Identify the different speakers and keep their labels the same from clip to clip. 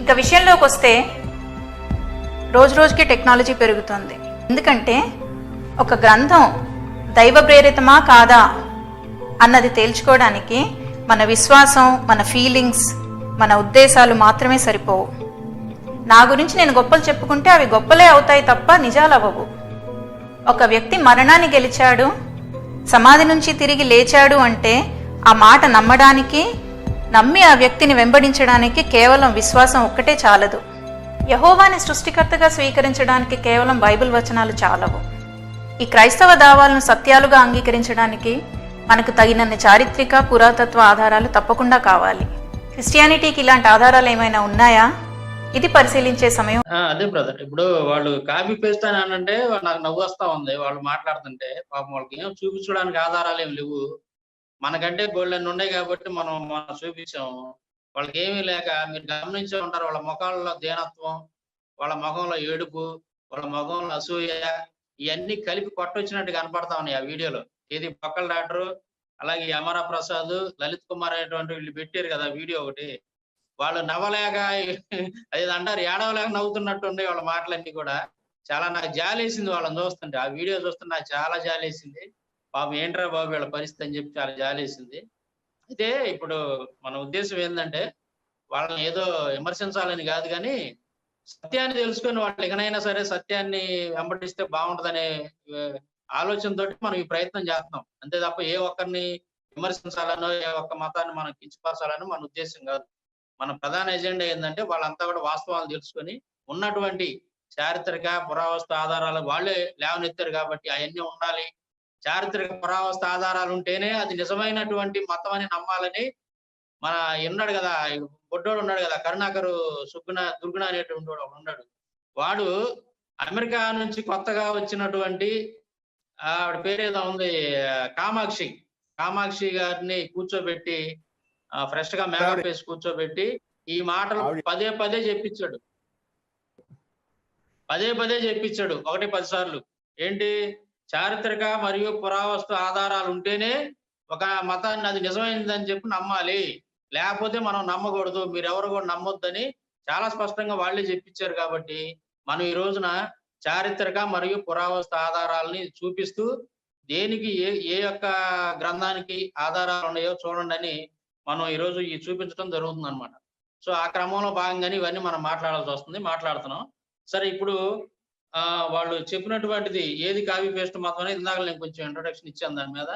Speaker 1: ఇక విషయంలోకి వస్తే రోజు రోజుకి టెక్నాలజీ పెరుగుతుంది. ఎందుకంటే ఒక గ్రంథం దైవ ప్రేరితమా కాదా అన్నది తేల్చుకోవడానికి మన విశ్వాసం, మన ఫీలింగ్స్, మన ఉద్దేశాలు మాత్రమే సరిపోవు. నా గురించి నేను గొప్పలు చెప్పుకుంటే అవి గొప్పలే అవుతాయి తప్ప నిజాలు అవ్వవు. ఒక వ్యక్తి మరణాన్ని గెలిచాడు, సమాధి నుంచి తిరిగి లేచాడు అంటే ఆ మాట నమ్మడానికి, నమ్మి ఆ వ్యక్తిని వెంబడించడానికి కేవలం విశ్వాసం ఒక్కటే చాలదు. యెహోవాని సృష్టికర్తగా స్వీకరించడానికి కేవలం బైబిల్ వచనాలు చాలవు. ఈ క్రైస్తవ దావాలను సత్యాలుగా అంగీకరించడానికి మనకు తగినన్ని చారిత్రక, పురాతత్వ ఆధారాలు తప్పకుండా కావాలి. క్రిస్టియానిటీకి ఇలాంటి ఆధారాలు ఏమైనా ఉన్నాయా? ఇది పరిశీలించే సమయం.
Speaker 2: అదే బ్రదర్, ఇప్పుడు వాళ్ళు కాపీ పేస్ట్ అని అంటే నాకు నవ్వు వస్తా ఉంది. వాళ్ళు మాట్లాడుతుంటే పాపం వాళ్ళకి ఏం చూపించడానికి ఆధారాలు ఏమి లేవు. మనకంటే గోల్డెన్ ఉన్నాయి కాబట్టి మనం చూపించాము. వాళ్ళకి ఏమీ లేక మీరు గమనించే ఉంటారు, వాళ్ళ ముఖాల్లో దీనత్వం, వాళ్ళ ముఖంలో ఏడుపు, వాళ్ళ ముఖంలో అసూయ, ఇవన్నీ కలిపి కొట్టొచ్చినట్టు కనపడతా ఉన్నాయి ఆ వీడియోలో. ఏది పక్కల డాక్టరు, అలాగే అమరా ప్రసాద్, లలిత్ కుమార్ అనేటువంటి వీళ్ళు పెట్టారు కదా వీడియో ఒకటి. వాళ్ళు నవ్వలేక అది అంటారు, ఏడవలేక నవ్వుతున్నట్టు ఉండే వాళ్ళ మాటలన్నీ కూడా. చాలా నాకు జాలేసింది వాళ్ళని చూస్తుంటే. ఆ వీడియో చూస్తుంటే నాకు చాలా జాలేసింది. పాపం ఏంట్రా బాబు వీళ్ళ పరిస్థితి అని చెప్పి చాలా జాలేసింది. అయితే ఇప్పుడు మన ఉద్దేశం ఏంటంటే వాళ్ళని ఏదో విమర్శించాలని కాదు, కానీ సత్యాన్ని తెలుసుకొని వాళ్ళు ఎక్కడైనా సరే సత్యాన్ని వెంబడిస్తే బాగుంటుందనే ఆలోచనతో మనం ఈ ప్రయత్నం చేస్తున్నాం. అంతే తప్ప ఏ ఒక్కరిని విమర్శించాలనో, ఏ ఒక్క మతాన్ని మనం కించపరచాలనో మన ఉద్దేశం కాదు. మన ప్రధాన ఎజెండా ఏంటంటే వాళ్ళంతా కూడా వాస్తవాలు తెలుసుకొని ఉన్నటువంటి చారిత్రక పురావస్తు ఆధారాలు వాళ్ళే లేవనెత్తారు కాబట్టి అవన్నీ ఉండాలి. చారిత్రక పురావస్తు ఆధారాలు ఉంటేనే అది నిజమైనటువంటి మతం అని నమ్మాలని మన ఉన్నాడు కదా, బొడ్డోడు ఉన్నాడు కదా, కరుణాకరు దుర్గుణ అనేటువంటి వాడు ఉన్నాడు. వాడు అమెరికా నుంచి కొత్తగా వచ్చినటువంటి ఆవిడ పేరేదో ఉంది, కామాక్షి గారిని కూర్చోబెట్టి ఫ్రెష్ గా మేకప్ వేసి కూర్చోబెట్టి ఈ మాటలు పదే పదే చెప్పించాడు. 1-10 సార్లు. ఏంటి, చారిత్రక మరియు పురావస్తు ఆధారాలు ఉంటేనే ఒక మతాన్ని అది నిజమైనదని చెప్పి నమ్మాలి, లేకపోతే మనం నమ్మకూడదు, మీరెవరు కూడా నమ్మొద్దని చాలా స్పష్టంగా వాళ్ళే చెప్పించారు. కాబట్టి మనం ఈ రోజున చారిత్రక మరియు పురావస్తు ఆధారాలని చూపిస్తూ దేనికి ఏ యొక్క గ్రంథానికి ఆధారాలు ఉన్నాయో చూడండి అని మనం ఈరోజు ఈ చూపించడం జరుగుతుంది అనమాట. సో ఆ క్రమంలో భాగంగానే ఇవన్నీ మనం మాట్లాడాల్సి వస్తుంది, మాట్లాడుతున్నాం. సరే, ఇప్పుడు వాళ్ళు చెప్పినటువంటిది ఏది కాపీ పేస్ట్ మతం అనేది ఇందాక నేను కొంచెం ఇంట్రొడక్షన్ ఇచ్చాను దాని మీద.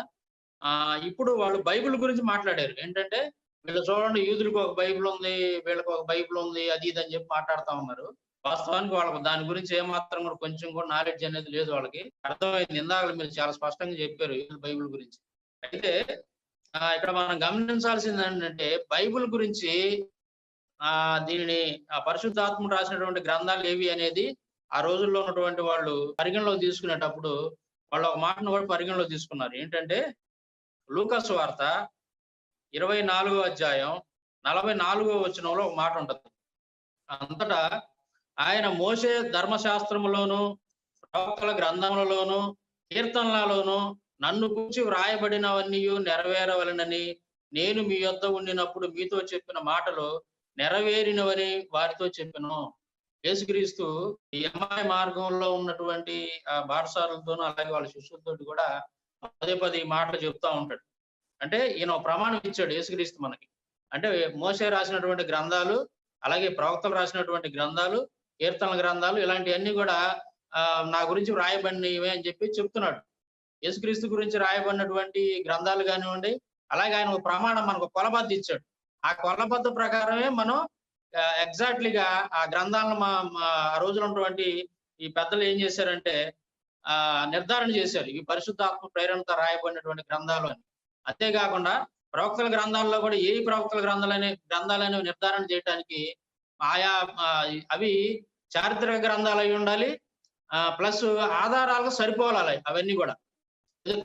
Speaker 2: ఇప్పుడు వాళ్ళు బైబిల్ గురించి మాట్లాడారు. ఏంటంటే వీళ్ళు చూడండి, యూదులకు ఒక బైబిల్ ఉంది, వీళ్ళకి ఒక బైబిల్ ఉంది, అది ఇది అని చెప్పి మాట్లాడుతూ ఉన్నారు. వాస్తవానికి వాళ్ళకి దాని గురించి ఏమాత్రం కూడా కొంచెం కూడా నాలెడ్జ్ అనేది లేదు. వాళ్ళకి అర్థమైంది, ఇందాక మీరు చాలా స్పష్టంగా చెప్పారు బైబిల్ గురించి. అయితే ఇక్కడ మనం గమనించాల్సింది ఏంటంటే బైబిల్ గురించి దీనిని పరిశుద్ధాత్ముడు రాసినటువంటి గ్రంథాలు ఏవి అనేది ఆ రోజుల్లో ఉన్నటువంటి వాళ్ళు పరిగణలోకి తీసుకునేటప్పుడు వాళ్ళు ఒక మాటను కూడా పరిగణలోకి తీసుకున్నారు. ఏంటంటే లూకా సువార్త 24వ అధ్యాయం 44వ వచనంలో ఒక మాట ఉంటుంది. అంతటా ఆయన మోషే ధర్మశాస్త్రములోను ప్రవక్తల గ్రంథములలోను కీర్తనలలోను నన్ను కూర్చి వ్రాయబడినవన్నీ నెరవేరవలనని నేను మీ యొద్ద ఉండినప్పుడు మీతో చెప్పిన మాటలు నెరవేరినవని వారితో చెప్పాను. యేసుక్రీస్తు ఈ అమ్మాయి మార్గంలో ఉన్నటువంటి బాటసారులతోనూ అలాగే వాళ్ళ శిష్యులతో కూడా పదే మాటలు చెప్తా ఉంటాడు. అంటే ఈయన ప్రమాణం ఇచ్చాడు యేసుక్రీస్తు మనకి. అంటే మోషే రాసినటువంటి గ్రంథాలు, అలాగే ప్రవక్తలు రాసినటువంటి గ్రంథాలు, కీర్తనల గ్రంథాలు, ఇలాంటివన్నీ కూడా నా గురించి రాయబడినవే అని చెప్పి చెప్తున్నాడు. యేసుక్రీస్తు గురించి రాయబడినటువంటి గ్రంథాలు కానివ్వండి, అలాగే ఆయన ఒక ప్రమాణం మనకు కొలబద్ద ఇచ్చాడు. ఆ కొలబద్ద ప్రకారమే మనం ఎగ్జాక్ట్లీగా ఆ గ్రంథాలను ఆ రోజున ఉన్నటువంటి ఈ పెద్దలు ఏం చేశారంటే నిర్ధారణ చేశారు, ఇవి పరిశుద్ధాత్మ ప్రేరణతో రాయబడినటువంటి గ్రంథాలు అని. అంతేకాకుండా ప్రవక్తల గ్రంథాల్లో కూడా ఏ ప్రవక్తల గ్రంథాలనే నిర్ధారణ చేయడానికి ఆయా అవి చారిత్రక గ్రంథాలు అయి ఉండాలి, ప్లస్ ఆధారాలకు సరిపోవాలి. అవన్నీ కూడా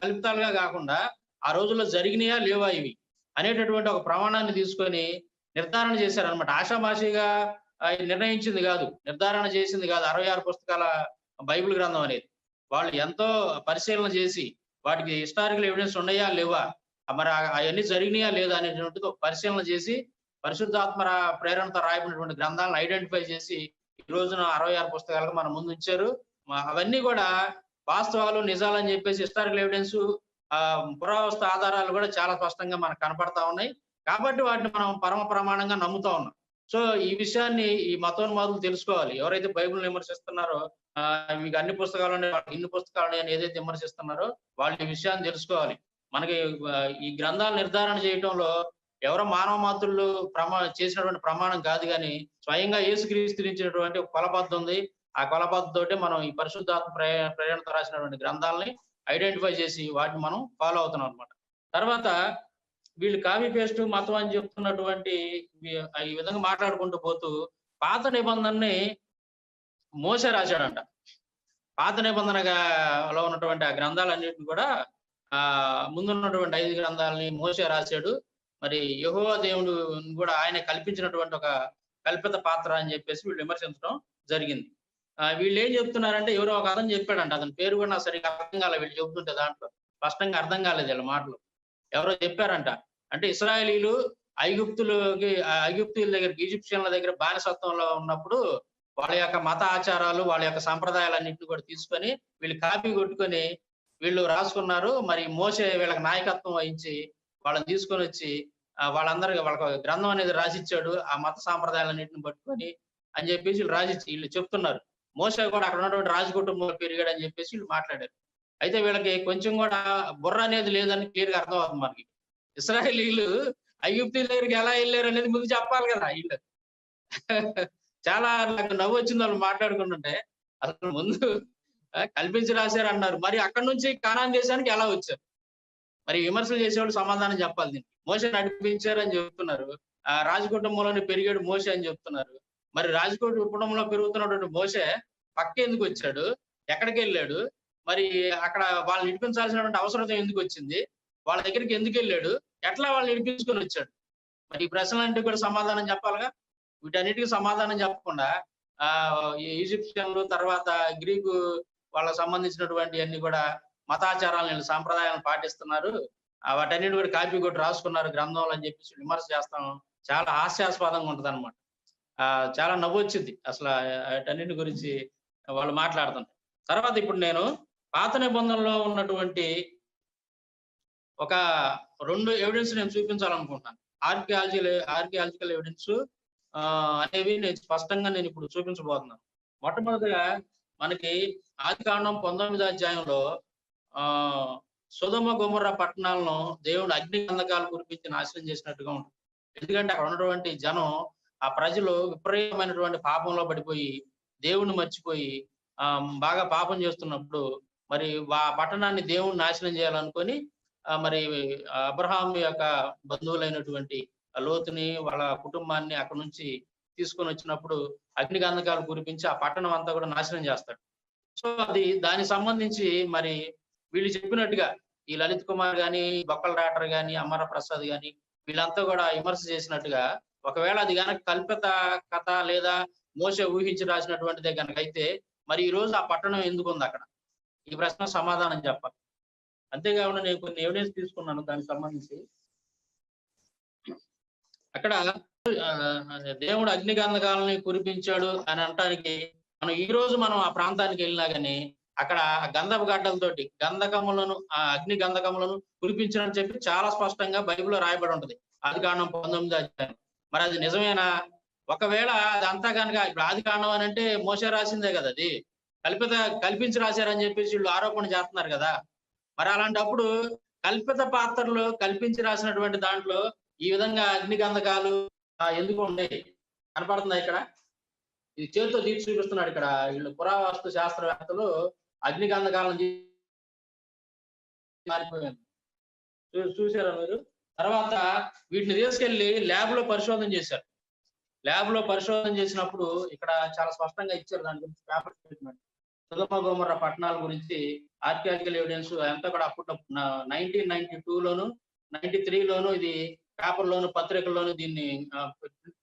Speaker 2: కల్పితాలుగా కాకుండా ఆ రోజుల్లో జరిగినాయా లేవా ఇవి అనేటటువంటి ఒక ప్రమాణాన్ని తీసుకొని నిర్ధారణ చేశారనమాట. ఆషామాషిగా నిర్ణయించింది కాదు, నిర్ధారణ చేసింది కాదు 66 పుస్తకాల బైబిల్ గ్రంథం అనేది. వాళ్ళు ఎంతో పరిశీలన చేసి వాటికి హిస్టారికల్ ఎవిడెన్స్ ఉన్నాయా లేవా, మరి అవన్నీ జరిగినాయా లేదా అనేటువంటిది ఒక పరిశీలన చేసి పరిశుద్ధాత్మ ప్రేరణతో రాయబడినటువంటి గ్రంథాలను ఐడెంటిఫై చేసి ఈ రోజున 66 పుస్తకాలుగా మన ముందు ఉంచారు. అవన్నీ కూడా వాస్తవాలు, నిజాలు అని చెప్పేసి హిస్టారికల్ ఎవిడెన్స్, పురావస్తు ఆధారాలు కూడా చాలా స్పష్టంగా మనకు కనపడతా ఉన్నాయి. కాబట్టి వాటిని మనం పరమ ప్రమాణంగా నమ్ముతా ఉన్నాం. సో ఈ విషయాన్ని ఈ మతోన్మాదులు తెలుసుకోవాలి. ఎవరైతే బైబిల్ విమర్శిస్తున్నారో మీకు అన్ని పుస్తకాలు ఉన్నాయి, వాళ్ళకి ఇన్ని పుస్తకాలు ఉన్నాయని ఏదైతే విమర్శిస్తున్నారో వాళ్ళు ఈ విషయాన్ని తెలుసుకోవాలి. మనకి ఈ గ్రంథాలు నిర్ధారణ చేయటంలో ఎవరో మానవ మాతృలు చేసినటువంటి ప్రమాణం కాదు, కానీ స్వయంగా యేసుక్రీస్తు ఇచ్చినటువంటి ఒక కొలబద్ద ఉంది. ఆ కొలబద్దతోటే మనం ఈ పరిశుద్ధాత్మ ప్రేరణతో రాసినటువంటి గ్రంథాలని ఐడెంటిఫై చేసి వాటిని మనం ఫాలో అవుతున్నాం అనమాట. తర్వాత వీళ్ళు కాపీ పేస్ట్ మతం అని చెప్తున్నటువంటి ఈ విధంగా మాట్లాడుకుంటూ పోతూ పాత నిబంధనని మోసే రాశాడంట. పాత నిబంధనలో ఉన్నటువంటి ఆ గ్రంథాలన్నింటిని కూడా ముందున్నటువంటి 5 గ్రంథాలని మోసే రాశాడు. మరి యెహోవా దేవుడు కూడా ఆయన కల్పించినటువంటి ఒక కల్పిత పాత్ర అని చెప్పేసి వీళ్ళు విమర్శించడం జరిగింది. వీళ్ళు ఏం చెప్తున్నారంటే ఎవరో ఒక అతను చెప్పాడంట, అతని పేరు కూడా నాకు సరిగ్గా అర్థం కాలేదు. వీళ్ళు చెబుతుంటే దాంట్లో స్పష్టంగా అర్థం కాలేదు వీళ్ళ మాటలు. ఎవరో చెప్పారంట, అంటే ఇశ్రాయేలీలు ఐగుప్తుల దగ్గర, ఈజిప్షియన్ల దగ్గర బానిసత్వంలో ఉన్నప్పుడు వాళ్ళ యొక్క మత ఆచారాలు, వాళ్ళ యొక్క సంప్రదాయాలన్నింటినీ కూడా తీసుకొని వీళ్ళు కాపీ కొట్టుకొని వీళ్ళు రాసుకున్నారు. మరి మోసే వీళ్ళకి నాయకత్వం వహించి వాళ్ళని తీసుకొని వచ్చి వాళ్ళందరికీ వాళ్ళకి గ్రంథం అనేది రాసిచ్చాడు, ఆ మత సాంప్రదాయాలన్నింటిని పట్టుకొని అని చెప్పేసి వీళ్ళు చెప్తున్నారు. మోసే కూడా అక్కడ ఉన్నటువంటి రాజకుటుంబంలో పెరిగాడు అని చెప్పేసి వీళ్ళు మాట్లాడారు. అయితే వీళ్ళకి కొంచెం కూడా బుర్ర అనేది లేదని క్లియర్గా అర్థం అవుతుంది మనకి. ఇశ్రాయేలీలు ఐగుప్తీయుల దగ్గరికి ఎలా వెళ్ళారు అనేది ముందు చెప్పాలి కదా. వీళ్ళు చాలా నాకు నవ్వు వచ్చింది వాళ్ళు మాట్లాడుకుంటుంటే. అసలు ముందు కల్పించి రాశారు అన్నారు, మరి అక్కడి నుంచి కానాన్ దేశానికి ఎలా వచ్చారు? మరి విమర్శలు చేసేవాళ్ళు సమాధానం చెప్పాలి. దీనికి మోసే నడిపించారు అని చెప్తున్నారు, రాజకుటుంబంలోనే పెరిగాడు మోసే అని చెప్తున్నారు. మరి రాజకుటుంబంలో పెరుగుతున్నటువంటి మోసే పక్క ఎందుకు వచ్చాడు, ఎక్కడికి వెళ్ళాడు, మరి అక్కడ వాళ్ళని నడిపించాల్సినటువంటి అవసరం ఎందుకు వచ్చింది, వాళ్ళ దగ్గరికి ఎందుకు వెళ్ళాడు, ఎట్లా వాళ్ళని నడిపించుకొని వచ్చాడు? మరి ఈ ప్రశ్నలన్నింటికి కూడా సమాధానం చెప్పాలిగా. వీటన్నిటికీ సమాధానం చెప్పకుండా ఈజిప్షియన్లు తర్వాత గ్రీకు వాళ్ళకి సంబంధించినటువంటి అన్ని కూడా మతాచారాలను, సాంప్రదాయాలను పాటిస్తున్నారు, వాటన్నిటి కూడా కాపీ కొట్టి రాసుకున్నారు గ్రంథంలో అని చెప్పేసి విమర్శ చేస్తాం. చాలా హాస్యాస్పదంగా ఉంటది అనమాట. చాలా నవ్వు వచ్చింది అసలు వాటన్నిటి గురించి వాళ్ళు మాట్లాడుతుంటారు. తర్వాత ఇప్పుడు నేను పాత నిబంధనలో ఉన్నటువంటి ఒక 2 ఎవిడెన్స్ నేను చూపించాలనుకుంటున్నాను. ఆర్కియాలజికల్ ఎవిడెన్స్ అనేవి నేను స్పష్టంగా నేను ఇప్పుడు చూపించబోతున్నాను. మొట్టమొదటిగా మనకి ఆదికాండం 19వ అధ్యాయంలో సొదొమ గొమొర్రా పట్టణాలను దేవుడు అగ్ని గంధకాలు కురిపించి నాశనం చేసినట్టుగా ఉంటుంది. ఎందుకంటే అక్కడ ఉన్నటువంటి జనం, ఆ ప్రజలు విపరీతమైనటువంటి పాపంలో పడిపోయి దేవుణ్ణి మర్చిపోయి బాగా పాపం చేస్తున్నప్పుడు మరి ఆ పట్టణాన్ని దేవుణ్ణి నాశనం చేయాలనుకొని మరి అబ్రహాం యొక్క బంధువులైనటువంటి లోతుని వాళ్ళ కుటుంబాన్ని అక్కడ నుంచి తీసుకొని వచ్చినప్పుడు అగ్ని గంధకాలు కురిపించి ఆ పట్టణం అంతా కూడా నాశనం చేస్తాడు. సో దానికి సంబంధించి మరి వీళ్ళు చెప్పినట్టుగా ఈ లలిత్ కుమార్ గాని, బొక్కల డాక్టర్ గాని, అమర ప్రసాద్ గాని వీళ్ళంతా కూడా విమర్శ చేసినట్టుగా ఒకవేళ అది కనుక కల్పిత కథ లేదా మోసే ఊహించి రాసినటువంటిదే కనుక అయితే మరి ఈ రోజు ఆ పట్టణం ఎందుకు ఉంది అక్కడ? ఈ ప్రశ్న సమాధానం చెప్పాలి. అంతేకాకుండా నేను కొన్ని ఎవిడెన్స్ తీసుకున్నాను దానికి సంబంధించి. అక్కడ దేవుడు అగ్ని గంధకాలని కురిపించాడు అని అనటానికి ఈ రోజు మనం ఆ ప్రాంతానికి వెళ్ళినా గానీ అక్కడ గంధపు గడ్డలతోటి గంధకములను అగ్ని గంధకములను కురిపించని చెప్పి చాలా స్పష్టంగా బైబిల్లో రాయబడి ఉంటది ఆదికాండం 19వ అధ్యాయం. మరి అది నిజమేనా? ఒకవేళ అదంతా కనుక ఇప్పుడు ఆదికాండం అని అంటే మోసే రాసిందే కదా, అది కల్పించి రాశారని చెప్పేసి వీళ్ళు ఆరోపణ చేస్తున్నారు కదా. మరి అలాంటప్పుడు కల్పిత పాత్రలు కల్పించి రాసినటువంటి దాంట్లో ఈ విధంగా అగ్ని గంధకాలు ఎందుకు ఉన్నాయి? కనపడుతుందా ఇక్కడ? ఇది చేతితో తీర్చి చూపిస్తున్నాడు ఇక్కడ. వీళ్ళు పురావస్తు శాస్త్రవేత్తలు అగ్ని గంధకాలను మారిపోయారు, చూసారా మీరు? తర్వాత వీటిని తీసుకెళ్లి ల్యాబ్ లో పరిశోధన చేశారు. ల్యాబ్ లో పరిశోధన చేసినప్పుడు ఇక్కడ చాలా స్పష్టంగా ఇచ్చారు దాని గురించి పేపర్ స్టేట్మెంట్. సొదొమ గొమొర్రా పట్టణాల గురించి ఆర్కియాలజికల్ ఎవిడెన్స్ అంతా కూడా అప్పుడు 1992లోను 93లోను ఇది పేపర్లోను పత్రికల్లోను దీన్ని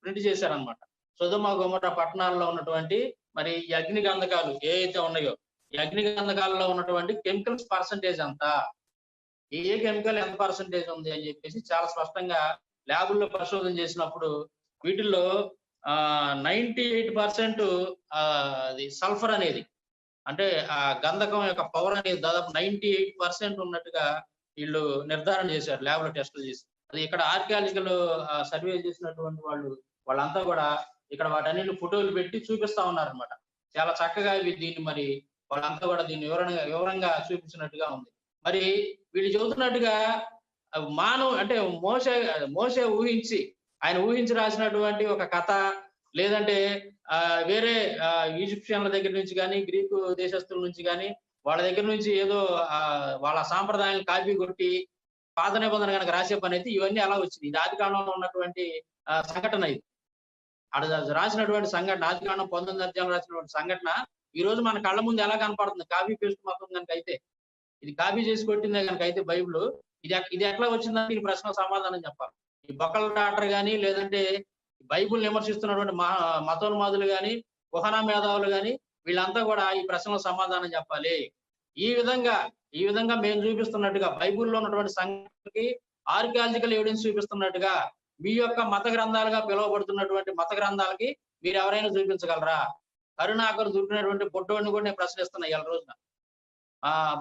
Speaker 2: ప్రింట్ చేశారనమాట. సొదొమ గొమొర్రా పట్టణాల్లో ఉన్నటువంటి మరి ఈ అగ్ని గంధకాలు ఏవైతే ఉన్నాయో ఈ అగ్ని గంధకాలలో ఉన్నటువంటి కెమికల్స్ పర్సంటేజ్ అంతా, ఏ కెమికల్ ఎంత పర్సంటేజ్ ఉంది అని చెప్పేసి చాలా స్పష్టంగా ల్యాబుల్లో పరిశోధన చేసినప్పుడు వీటిల్లో 98% అది సల్ఫర్ అనేది, అంటే ఆ గంధకం యొక్క పవర్ అనేది దాదాపు 98% ఉన్నట్టుగా వీళ్ళు నిర్ధారణ చేశారు ల్యాబ్ లో టెస్టులు చేసి. అది ఇక్కడ ఆర్కియాలజికల్ సర్వే చేసినటువంటి వాళ్ళంతా కూడా ఇక్కడ వాటన్నిటి ఫోటోలు పెట్టి చూపిస్తా ఉన్నారనమాట. చాలా చక్కగా దీన్ని మరి వాళ్ళంతా కూడా దీన్ని వివరంగా చూపించినట్టుగా ఉంది. మరి వీళ్ళు చెబుతున్నట్టుగా అంటే మోసే ఆయన ఊహించి రాసినటువంటి ఒక కథ, లేదంటే వేరే ఈజిప్షియన్ల దగ్గర నుంచి కానీ, గ్రీకు దేశస్తుల నుంచి కానీ, వాళ్ళ దగ్గర నుంచి ఏదో వాళ్ళ సాంప్రదాయాలను కాపీ కొట్టి పాత నిబంధన కనుక రాసే పని అయితే ఇవన్నీ ఎలా వచ్చింది? ఇది ఆదికాండంలో ఉన్నటువంటి సంఘటన. ఇది రాసినటువంటి సంఘటన, ఆదికాండం 19 అధ్యాయంలో రాసినటువంటి సంఘటన ఈ రోజు మన కళ్ళ ముందు ఎలా కనపడుతుంది? కాపీ పేస్ట్ మొత్తం కనుక అయితే, ఇది కాపీ చేసి కొట్టిందే కనుక అయితే బైబిల్, ఇది ఎట్లా వచ్చిందని ఈ ప్రశ్న సమాధానం చెప్పాలి. ఈ బొక్కల డాక్టర్ కానీ, లేదంటే బైబిల్ విమర్శిస్తున్నటువంటి మతోన్మాదులు కానీ, కుహనా మేధావులు కానీ, వీళ్ళంతా కూడా ఈ ప్రశ్నలకు సమాధానం చెప్పాలి. ఈ విధంగా మేము చూపిస్తున్నట్టుగా బైబిల్లో ఉన్నటువంటి సంఘటనకి ఆర్కియాలజికల్ ఎవిడెన్స్ చూపిస్తున్నట్టుగా మీ యొక్క మత గ్రంథాలుగా పిలువబడుతున్నటువంటి మత గ్రంథాలకి మీరు ఎవరైనా చూపించగలరా? కరుణాకర్ దొరికినటువంటి బొడ్డోడిని కూడా నేను ప్రశ్నిస్తున్నా ఇవాళ రోజున.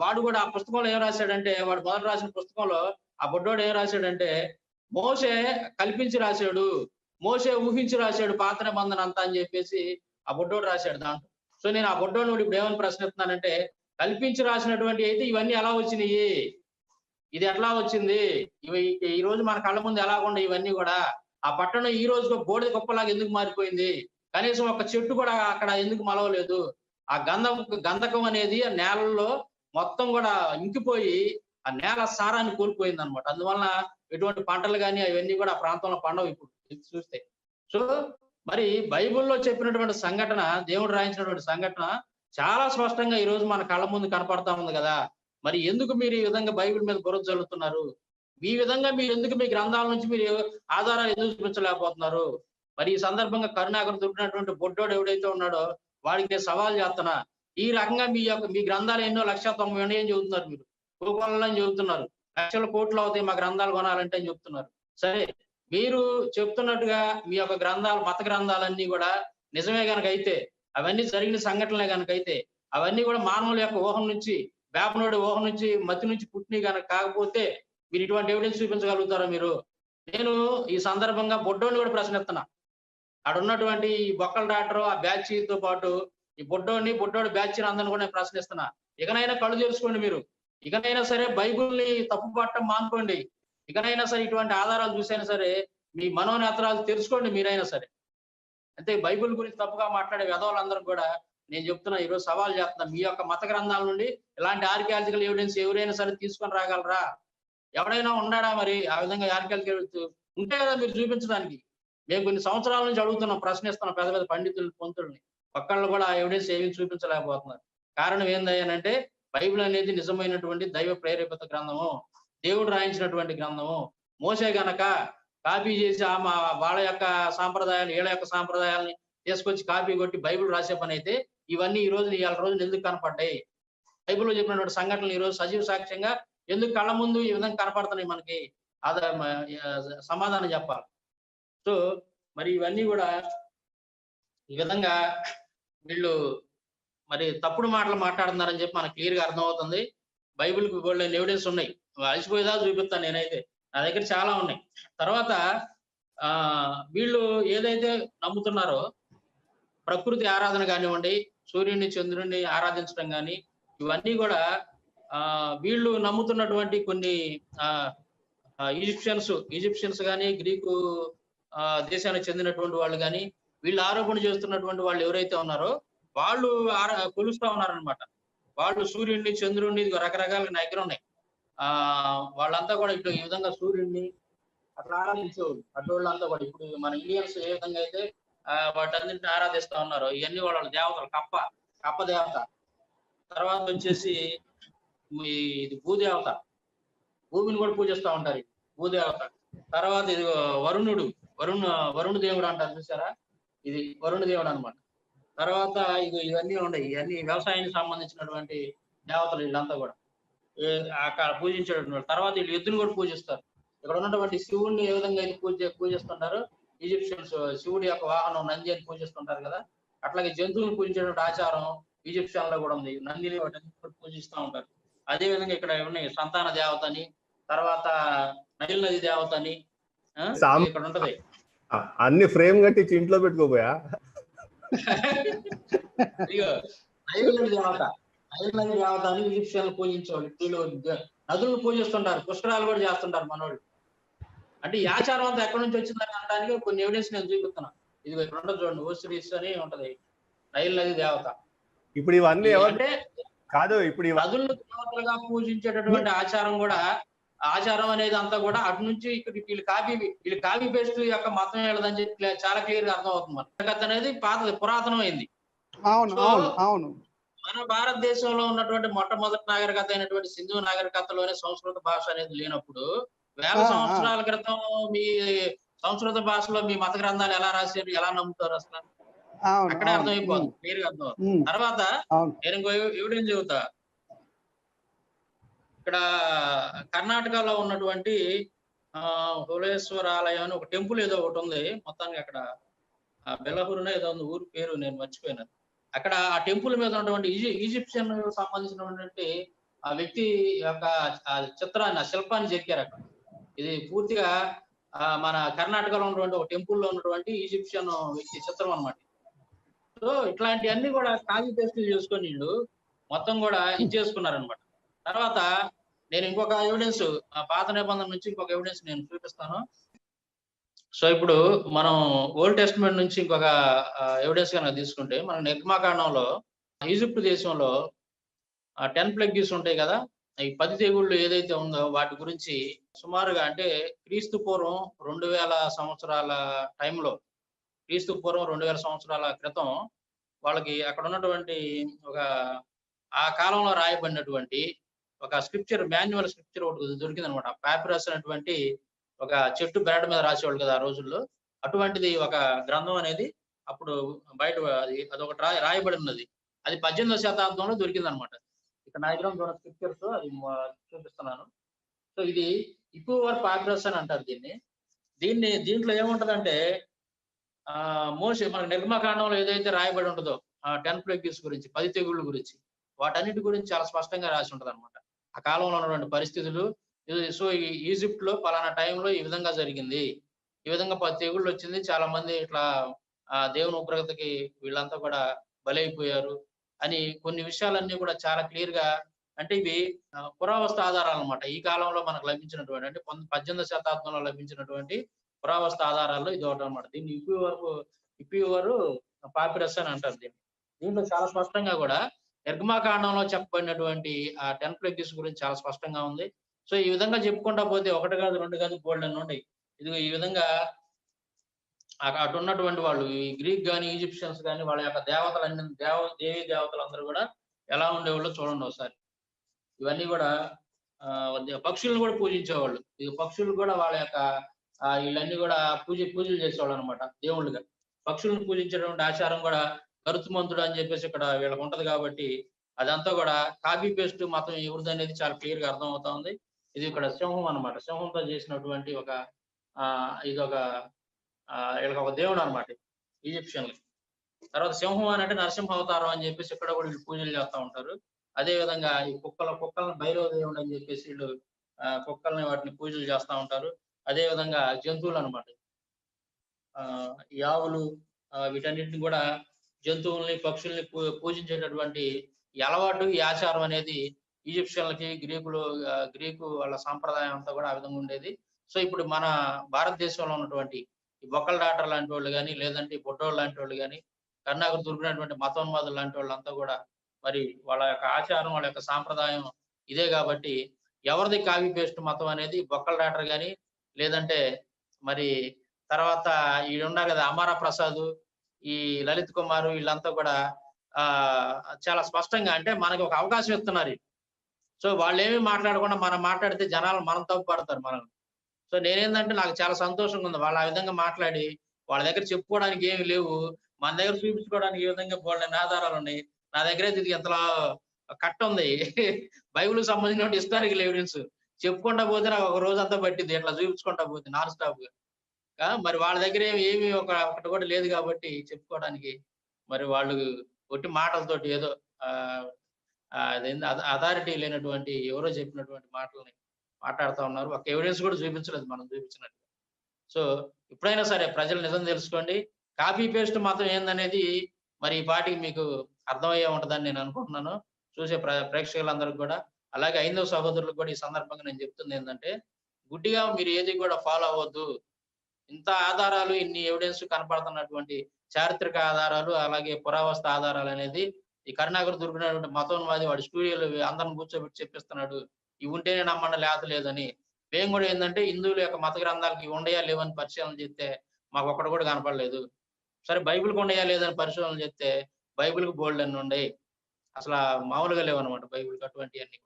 Speaker 2: వాడు కూడా ఆ పుస్తకంలో ఏం రాశాడంటే, వాడు మొదట రాసిన పుస్తకంలో ఆ బొడ్డోడు ఏం రాశాడంటే, మోసే కల్పించి రాశాడు, మోసే ఊహించి రాశాడు పాత నిబంధన అంతా అని చెప్పేసి ఆ బొడ్డోడు రాశాడు దాంట్లో. సో నేను ఆ బొడ్డోడు ఇప్పుడు ఏమని ప్రశ్నిస్తున్నానంటే, కల్పించి రాసినటువంటి అయితే ఇవన్నీ ఎలా వచ్చినాయి? ఇది ఎట్లా వచ్చింది? ఈ రోజు మన కళ్ళ ముందు ఎలాగుండే ఇవన్నీ కూడా? ఆ పట్టణం ఈ రోజు బోడిద గొప్పలాగా ఎందుకు మారిపోయింది? కనీసం ఒక చెట్టు కూడా అక్కడ ఎందుకు మలవలేదు? ఆ గంధకం అనేది ఆ నేలల్లో మొత్తం కూడా ఇంకిపోయి ఆ నేల సారాన్ని కోల్పోయింది అనమాట. అందువలన ఎటువంటి పంటలు కానీ అవన్నీ కూడా ఆ ప్రాంతంలో పండవు ఇప్పుడు చూస్తే. సో మరి బైబిల్లో చెప్పినటువంటి సంఘటన, దేవుడు రాయించినటువంటి సంఘటన చాలా స్పష్టంగా ఈ రోజు మన కళ్ళ ముందు కనపడతా ఉంది కదా. మరి ఎందుకు మీరు ఈ విధంగా బైబిల్ మీద బురద జల్లుతున్నారు? ఈ విధంగా మీరు ఎందుకు మీ గ్రంథాల నుంచి మీరు ఆధారాలు ఎందుకు చూపించలేకపోతున్నారు? మరి ఈ సందర్భంగా కరుణాకర్ దొరికినటువంటి బొడ్డోడు ఎవడైతే ఉన్నాడో వాడికి నేను సవాల్ చేస్తున్నా. ఈ రకంగా మీ గ్రంథాలు ఎన్నో 190 అని చెబుతున్నారు, మీరు కోకొలని చెబుతున్నారు, లక్షల కోట్లు అవుతాయి మా గ్రంథాలు కొనాలంటే అని చెప్తున్నారు. సరే, మీరు చెప్తున్నట్టుగా మీ యొక్క గ్రంథాలు, మత గ్రంథాలన్నీ కూడా నిజమే కనుక అయితే, అవన్నీ జరిగిన సంఘటనలే కనుక అయితే, అవన్నీ కూడా మానవుల యొక్క ఊహం నుంచి, వేపనోడి ఊహం నుంచి, మతి నుంచి పుట్టినవి కనుక కాకపోతే మీరు ఇటువంటి ఎవిడెన్స్ చూపించగలుగుతారా మీరు? నేను ఈ సందర్భంగా బొడ్డోని కూడా ప్రశ్నిస్తున్నా. అక్కడ ఉన్నటువంటి ఈ బొక్కల డాక్టర్ ఆ బ్యాచ్తో పాటు ఈ బొడ్డోడి బ్యాచ్ అందరిని కూడా నేను ప్రశ్నిస్తున్నా. ఇకనైనా కళ్ళు తెలుసుకోండి మీరు. ఇకనైనా సరే బైబిల్ని తప్పు పట్టడం మానుకోండి. ఇకనైనా సరే ఇటువంటి ఆధారాలు చూసైనా సరే మీ మనోనేత్రాలు తెలుసుకోండి మీరైనా సరే. అంటే బైబిల్ గురించి తప్పుగా మాట్లాడే వెధవలందరూ కూడా నేను చెప్తున్నా, ఈరోజు సవాల్ చేస్తున్నా. మీ యొక్క మత గ్రంథాల నుండి ఇలాంటి ఆర్కియాలజికల్ ఎవిడెన్స్ ఎవరైనా సరే తీసుకొని రాగలరా? ఎవడైనా ఉన్నాడా? మరి ఆ విధంగా ఆర్కియాలజికల్ ఎవిడెన్స్ ఉంటే కదా మీరు చూపించడానికి. మేము కొన్ని సంవత్సరాల నుంచి అడుగుతున్నాం, ప్రశ్నిస్తున్నాం పెద్ద పెద్ద పండితులు, పొంతుల్ని. ఒక్కళ్ళు కూడా ఆ ఎవిడెన్స్ ఏమీ చూపించలేకపోతున్నారు. కారణం ఏందయ్యానంటే, బైబిల్ అనేది నిజమైనటువంటి దైవ ప్రేరేపిత గ్రంథము, దేవుడు రాయించినటువంటి గ్రంథము. మోసే గనక కాపీ చేసి వాళ్ళ యొక్క సాంప్రదాయాలు, వీళ్ళ యొక్క సాంప్రదాయాలని తీసుకొచ్చి కాపీ కొట్టి బైబిల్ రాసే పని అయితే ఇవన్నీ ఇవాళ రోజున ఎందుకు కనపడ్డాయి? బైబిల్లో చెప్పినటువంటి సంఘటనలు ఈ రోజు సజీవ సాక్ష్యంగా ఎందుకు కళ్ళ ముందు ఈ విధంగా కనపడుతున్నాయి మనకి? సమాధానం చెప్పాలి. సో మరి ఇవన్నీ కూడా ఈ విధంగా వీళ్ళు మరి తప్పుడు మాటలు మాట్లాడుతున్నారని చెప్పి మనకు క్లియర్ గా అర్థమవుతుంది. బైబిల్కి గోల్డెన్ ఎవిడెన్స్ ఉన్నాయి, అలసిపోయేదా చూపిస్తాను నేనైతే, నా దగ్గర చాలా ఉన్నాయి. తర్వాత వీళ్ళు ఏదైతే నమ్ముతున్నారో ప్రకృతి ఆరాధన కానివ్వండి, సూర్యుడిని చంద్రుడిని ఆరాధించడం కానీ, ఇవన్నీ కూడా వీళ్ళు నమ్ముతున్నటువంటి కొన్ని ఈజిప్షియన్స్ కానీ, గ్రీకు దేశానికి చెందినటువంటి వాళ్ళు కానీ, వీళ్ళు ఆరోపణ చేస్తున్నటువంటి వాళ్ళు ఎవరైతే ఉన్నారో వాళ్ళు కొలుస్తా ఉన్నారనమాట. వాళ్ళు సూర్యుడిని, చంద్రుడిని, రకరకాల దగ్గర ఉన్నాయి. వాళ్ళంతా కూడా ఇప్పుడు ఈ విధంగా సూర్యుడిని అట్లా ఆరాధించేవాళ్ళు. అటోళ్ళంతా కూడా ఇప్పుడు మన ఇండియన్స్ ఏ విధంగా అయితే వాటన్నింటిని ఆరాధిస్తా ఉన్నారు. ఇవన్నీ వాళ్ళ దేవతలు. కప్ప దేవత. తర్వాత వచ్చేసి ఇది భూదేవత, భూమిని కూడా పూజిస్తూ ఉంటారు, భూదేవత. తర్వాత ఇది వరుణ దేవుడు అంటారు చూసారా, ఇది వరుణ దేవుడు అనమాట. తర్వాత ఇవన్నీ ఉన్నాయి, ఇవన్నీ వ్యవసాయానికి సంబంధించినటువంటి దేవతలు వీళ్ళంతా కూడా అక్కడ పూజించేటటువంటి. తర్వాత వీళ్ళు ఎద్దును కూడా పూజిస్తారు. ఇక్కడ ఉన్నటువంటి శివుడిని ఏ విధంగా అయితే పూజిస్తుంటారో ఈజిప్షియన్స్ శివుడి యొక్క వాహనం నంది అని పూజిస్తుంటారు కదా, అట్లాగే జంతువులను పూజించేటువంటి ఆచారం ఈజిప్షియన్ లో కూడా ఉంది. నందిని వాటిని పూజిస్తూ ఉంటారు. అదే విధంగా ఇక్కడ ఉన్నాయి సంతాన దేవత అని, తర్వాత నైల్ నది దేవత అని ఇక్కడ ఉంటది.
Speaker 3: అన్ని ఫ్రేమ్ కట్టి ఇంట్లో పెట్టుకోపోయా.
Speaker 2: ఇగో నైల్ నది దేవత, నైల్ నది దేవత అని ఈజిప్షియన్లు పూజించేవాళ్ళు. వీళ్ళు నదులను పూజిస్తుంటారు, పుష్కరాలు కూడా చేస్తుంటారు మనోళ్ళు. అంటే ఈ ఆచారం అంతా ఎక్కడి నుంచి వచ్చిందని అనడానికి కొన్ని ఎవిడెన్స్ నేను చూపిస్తున్నా. ఇది ఇక్కడ ఉండదు చూడండి, ఓసిరిస్ అని ఉంటది నైల్ నది దేవత.
Speaker 3: ఇప్పుడు ఇవన్నీ
Speaker 2: అంటే
Speaker 3: కాదు, ఇప్పుడు
Speaker 2: నదులను దేవతలుగా పూజించేటటువంటి ఆచారం కూడా, ఆచారం అనేది అంతా కూడా అటు నుంచి ఇక్కడ వీళ్ళు కాపీ పేస్ట్ యొక్క మతం వెళ్ళదని చెప్పి చాలా క్లియర్ గా అర్థం అవుతుంది. మనకథ అనేది పాతది, పురాతనమైంది.
Speaker 4: అవును.
Speaker 2: మన భారతదేశంలో ఉన్నటువంటి మొట్టమొదటి నాగరికత అయినటువంటి సింధు నాగరికతలోనే సంస్కృత భాష అనేది లేనప్పుడు వేల సంవత్సరాల క్రితం మీ సంస్కృత భాషలో మీ మత గ్రంథాలు ఎలా రాశారు, ఎలా నమ్ముతారు అసలు? అక్కడే అర్థమైపోతుంది, క్లియర్ గా అర్థం అవుతుంది. తర్వాత నేను ఇంకో ఎవిడెన్స్ చెబుతా. ఇక్కడ కర్ణాటకలో ఉన్నటువంటి హోలేశ్వర ఆలయం అని ఒక టెంపుల్ ఏదో ఒకటి ఉంది. మొత్తానికి అక్కడ బెల్లహూరునో ఏదో ఉంది ఊరు పేరు, నేను మర్చిపోయినాను. అక్కడ ఆ టెంపుల్ మీద ఉన్నటువంటి ఈజిప్షియన్ సంబంధించినటువంటి ఆ వ్యక్తి యొక్క చిత్రాన్ని, ఆ శిల్పాన్ని చెక్కారు అక్కడ. ఇది పూర్తిగా మన కర్ణాటకలో ఉన్నటువంటి ఒక టెంపుల్లో ఉన్నటువంటి ఈజిప్షియన్ వ్యక్తి చిత్రం అన్నమాట. సో ఇట్లాంటివన్నీ కూడా కాపీ పేస్టులు చేసుకొని వీళ్ళు మొత్తం కూడా ఇది చేసుకున్నారనమాట. తర్వాత నేను ఇంకొక ఎవిడెన్స్, పాత నిబంధన నుంచి ఇంకొక ఎవిడెన్స్ నేను చూపిస్తాను. సో ఇప్పుడు మనం ఓల్డ్ టెస్ట్మెంట్ నుంచి ఇంకొక ఎవిడెన్స్ కనుక తీసుకుంటే, మన నిర్గమాకాండంలో ఈజిప్ట్ దేశంలో 10 ప్లెగ్స్ ఉంటాయి కదా, ఈ 10 తెగుళ్ళు ఏదైతే ఉందో వాటి గురించి సుమారుగా, అంటే క్రీస్తు పూర్వం 2000 సంవత్సరాల టైంలో, క్రీస్తు పూర్వం 2000 సంవత్సరాల క్రితం వాళ్ళకి అక్కడ ఉన్నటువంటి ఒక ఆ కాలంలో రాయబడినటువంటి ఒక స్క్రిప్చర్, మాన్యువల్ స్క్రిప్చర్ ఒకటి దొరికింది అనమాట. పాపిరస్ అనేటువంటి ఒక చెట్టు బెరడు మీద రాసేవాళ్ళు కదా ఆ రోజుల్లో, అటువంటిది ఒక గ్రంథం అనేది అప్పుడు బయట అదొకటి రాయబడి ఉన్నది. అది 18వ శతాబ్దంలో దొరికింది అనమాట. ఇక్కడ నా దగ్గర ఉన్న స్క్రిప్చర్స్ అది చూపిస్తున్నాను. సో ఇది ఇపువర్ పాపిరస్ అని అంటారు దీంట్లో ఏముంటదంటే మోషే మన నిర్గమకాండంలో ఏదైతే రాయబడి ఉంటుందో 10 ప్లెగ్స్ గురించి, 10 తెగుళ్ళ గురించి, వాటన్నిటి గురించి చాలా స్పష్టంగా రాసి ఉంటది అనమాట. ఆ కాలంలో ఉన్నటువంటి పరిస్థితులు. సో ఈజిప్ట్ లో పలానా టైంలో ఈ విధంగా జరిగింది, ఈ విధంగా 10 తెగుళ్ళు వచ్చింది, చాలా మంది ఇట్లా దేవుని ఉగ్రతకి వీళ్ళంతా కూడా బలైపోయారు అని కొన్ని విషయాలన్నీ కూడా చాలా క్లియర్ గా, అంటే ఇవి పురావస్తు ఆధారాలు అనమాట. ఈ కాలంలో మనకు లభించినటువంటి, అంటే 18వ శతాబ్దంలో లభించినటువంటి పురావస్తు ఆధారాల్లో ఇది ఒకటి అనమాట. దీన్ని ఇపివరు పాపిరస్ అని అంటారు. దీంట్లో చాలా స్పష్టంగా కూడా నిర్గమాకాండంలో చెప్పబడినటువంటి ఆ 10 ప్లెగ్స్ గురించి చాలా స్పష్టంగా ఉంది. సో ఈ విధంగా చెప్పుకుంటా పోతే 1 కాదు 2 కాదు బోల్డెన్ ఉన్నాయి. ఇది ఈ విధంగా అటు ఉన్నటువంటి వాళ్ళు, ఈ గ్రీక్ కానీ ఈజిప్షియన్స్ కానీ, వాళ్ళ యొక్క దేవతలన్నీ దేవీ దేవతలు అందరూ కూడా ఎలా ఉండేవాళ్ళు చూడండి ఒకసారి. ఇవన్నీ కూడా పక్షులను కూడా పూజించేవాళ్ళు. ఈ పక్షులు కూడా వాళ్ళ యొక్క వీళ్ళన్నీ కూడా పూజలు చేసేవాళ్ళు అనమాట దేవుళ్ళుగా. పక్షులను పూజించేటువంటి ఆచారం కూడా గరుత్మంతుడు అని చెప్పేసి ఇక్కడ వీళ్ళకి ఉంటది కాబట్టి, అదంతా కూడా కాపీ పేస్ట్ మతం ఎవరిది అనేది చాలా క్లియర్ గా అర్థం అవుతా ఉంది. ఇది ఇక్కడ సింహం అనమాట, సింహంతో చేసినటువంటి ఒక ఇదొక వీళ్ళకి ఒక దేవుడు అనమాట ఈజిప్షియన్లు. తర్వాత సింహం అని అంటే నరసింహ అవతారం అని చెప్పేసి ఇక్కడ కూడా వీళ్ళు పూజలు చేస్తూ ఉంటారు. అదే విధంగా ఈ కుక్కలను భైరవ దేవుడు అని చెప్పేసి వీళ్ళు కుక్కల్ని వాటిని పూజలు చేస్తూ ఉంటారు. అదే విధంగా జంతువులు అనమాట, ఈ ఆవులు, వీటన్నిటిని కూడా జంతువుల్ని పక్షుల్ని పూజించేటటువంటి ఈ అలవాటు, ఈ ఆచారం అనేది ఈజిప్షియన్లకి గ్రీకు వాళ్ళ సాంప్రదాయం అంతా కూడా ఆ విధంగా ఉండేది. సో ఇప్పుడు మన భారతదేశంలో ఉన్నటువంటి ఈ బొక్కల డాక్టర్ లాంటి వాళ్ళు కానీ, లేదంటే బొడ్డోళ్ళు లాంటి వాళ్ళు కానీ, కర్ణాకు దొరికినటువంటి మతోన్మాదులు లాంటి వాళ్ళంతా కూడా మరి వాళ్ళ యొక్క ఆచారం, వాళ్ళ యొక్క సాంప్రదాయం ఇదే కాబట్టి, ఎవరిది కాపీ పేస్ట్ మతం అనేది బొక్కల డాక్టర్ కానీ, లేదంటే మరి తర్వాత వీళ్ళు ఉన్నారు కదా అమరా ప్రసాద్, ఈ లలిత్ కుమార్, వీళ్ళంతా కూడా చాలా స్పష్టంగా, అంటే మనకి ఒక అవకాశం ఇస్తున్నారు. సో వాళ్ళు ఏమి మాట్లాడకుండా మనం మాట్లాడితే జనాలు మనం తప్పు పడతారు మనల్ని. సో నేనేంటంటే నాకు చాలా సంతోషంగా ఉంది వాళ్ళు ఆ విధంగా మాట్లాడి, వాళ్ళ దగ్గర చెప్పుకోవడానికి ఏమి లేవు, మన దగ్గర చూపించుకోవడానికి ఈ విధంగా బోల్డెన్ని ఆధారాలు ఉన్నాయి. నా దగ్గర ఇది ఎంతలా కట్ట ఉంది బైబిల్కి సంబంధించిన హిస్టారికల్ ఎవిడెన్స్ చెప్పుకుంటా పోతే నాకు ఒక రోజంతా పట్టింది ఇట్లా చూపించుకుంటా పోతే నాన్ స్టాప్ గా. మరి వాళ్ళ దగ్గర ఏమి ఒకటి కూడా లేదు కాబట్టి చెప్పుకోవడానికి. మరి వాళ్ళు ఒట్టి మాటలతోటి ఏదో అథారిటీ లేనటువంటి ఎవరో చెప్పినటువంటి మాటల్ని మాట్లాడుతూ ఉన్నారు. ఒక ఎవిడెన్స్ కూడా చూపించలేదు మనం చూపించినట్టు. సో ఇప్పుడైనా సరే ప్రజలు నిజం తెలుసుకోండి. కాపీ పేస్ట్ మతం ఏందనేది మరి ఈ పాటికి మీకు అర్థమయ్యే ఉంటుందని నేను అనుకుంటున్నాను. చూసే ప్రేక్షకులందరికీ కూడా, అలాగే ఐదవ సహోదరులకు కూడా ఈ సందర్భంగా నేను చెప్తుంది ఏంటంటే, గుడ్డిగా మీరు ఏది కూడా ఫాలో అవ్వద్దు. ఇంత ఆధారాలు, ఇన్ని ఎవిడెన్స్ కనపడుతున్నటువంటి చారిత్రక ఆధారాలు, అలాగే పురావస్తు ఆధారాలు అనేది ఈ కరుణాకర్ దొరికినటువంటి మతోన్మాది వాడి స్టూడియోలో అందరిని కూర్చోబెట్టి చెప్పిస్తున్నాడు. ఇవి ఉంటేనే నమ్మడం లేదని. మేము కూడా ఏంటంటే హిందువుల యొక్క మత గ్రంథాలకి ఇవి ఉండయా లేవని పరిశీలన చేస్తే మాకు ఒక్కడు కూడా కనపడలేదు. సరే బైబిల్కి ఉండయా లేదని పరిశోధన చేస్తే బైబిల్కి బోల్డ్ అన్ని ఉన్నాయి. అసలు మామూలుగా లేవన్నమాట బైబిల్కి అటువంటివన్నీ.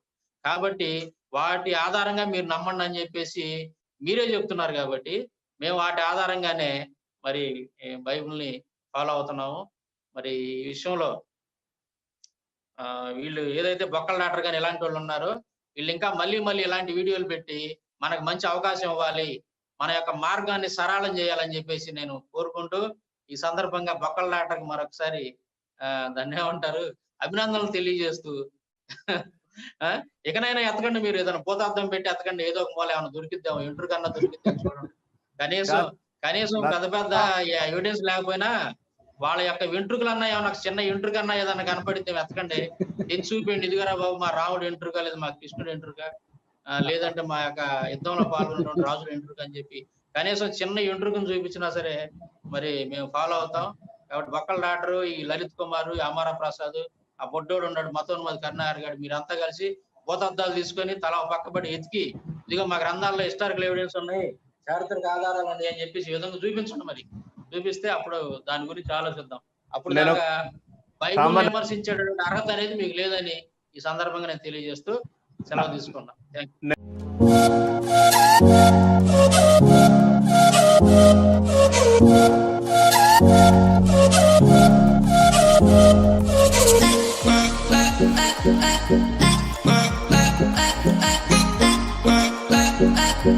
Speaker 2: కాబట్టి వాటి ఆధారంగా మీరు నమ్మండి అని చెప్పేసి మీరే చెప్తున్నారు కాబట్టి మేము వాటి ఆధారంగానే మరి బైబిల్ని ఫాలో అవుతున్నాము. మరి ఈ విషయంలో వీళ్ళు ఏదైతే బొక్కల డాక్టర్ కానీ ఇలాంటి వాళ్ళు ఉన్నారో వీళ్ళు ఇంకా మళ్ళీ ఇలాంటి వీడియోలు పెట్టి మనకు మంచి అవకాశం ఇవ్వాలి, మన యొక్క మార్గాన్ని సరళం చేయాలని చెప్పేసి నేను కోరుకుంటూ ఈ సందర్భంగా బొక్కల డాక్టర్కి మరొకసారి ధన్యవాదాలు అభినందనలు తెలియజేస్తూ ఇకనైనా ఎతకండి, మీరు ఏదైనా పోతార్థం పెట్టి ఎతకండి, ఏదో ఒక మూల ఏమైనా దొరికిద్దాం, ఇంటర్ కన్నా దొరికిద్దాం చూడండి. కనీసం పెద్ద ఎవిడెన్స్ లేకపోయినా వాళ్ళ యొక్క వెంట్రుకలన్నా ఏమన్నా చిన్న వెంట్రుకన్నా ఏదన్నా కనపడితే వెతకండి, తెచ్చి చూపించండి. ఇదిగరా బాబు మా రాముడు వెంట్రుక, లేదు మా కృష్ణుడు వెంట్రుక, లేదంటే మా యొక్క యుద్ధంలో పాల్గొన్నటువంటి రాజుల వెంట్రుక అని చెప్పి కనీసం చిన్న వెంట్రుకను చూపించినా సరే మరి మేము ఫాలో అవుతాం. కాబట్టి బొక్కల డాక్టర్, ఈ లలిత్ కుమార్, అమర ప్రసాద్, ఆ బొడ్డోడు ఉన్నాడు మతోన్మాది కరుణాకర్ గారు, మీరంతా కలిసి భూతద్దాలు తీసుకొని తల పక్కబడి ఎతికి ఇదిగో మా గ్రంథాల్లో హిస్టారికల్ ఎవిడెన్స్ ఉన్నాయి, చారిత్రక ఆధారాలు ఉన్నాయి అని చెప్పేసి ఈ విధంగా చూపించండి. మరి చూపిస్తే అప్పుడు దాని గురించి ఆలోచిద్దాం. అప్పుడు దాకా బైబిల్ విమర్శించేటటువంటి అర్హత అనేది మీకు లేదని ఈ సందర్భంగా నేను తెలియజేస్తూ సెలవు తీసుకున్నా.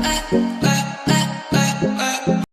Speaker 5: I